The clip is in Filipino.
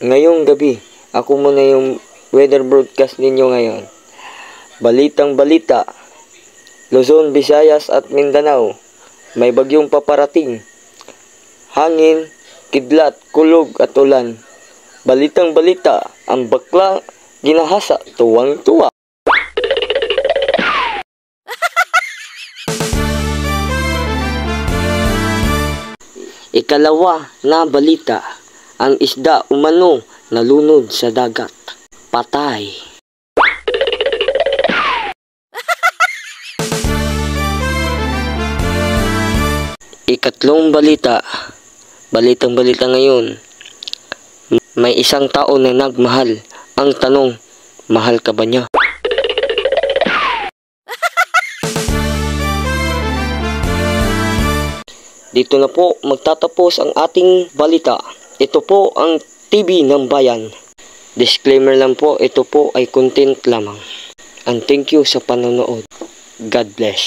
Ngayong gabi, ako muna yung weather broadcast ninyo ngayon. Balitang balita, Luzon, Visayas at Mindanao, may bagyong paparating. Hangin, kidlat, kulog at ulan. Balitang balita, ang bakla ginahasa, tuwang-tuwa. Ikalawa na balita, ang isda umano nalunod sa dagat. Patay. Ikatlong balita, balitang balita ngayon, may isang tao na nagmahal. Ang tanong, mahal ka ba niya? Dito na po magtatapos ang ating balita. Ito po ang TV ng Bayan. Disclaimer lang po, ito po ay content lamang. And thank you sa panonood. God bless.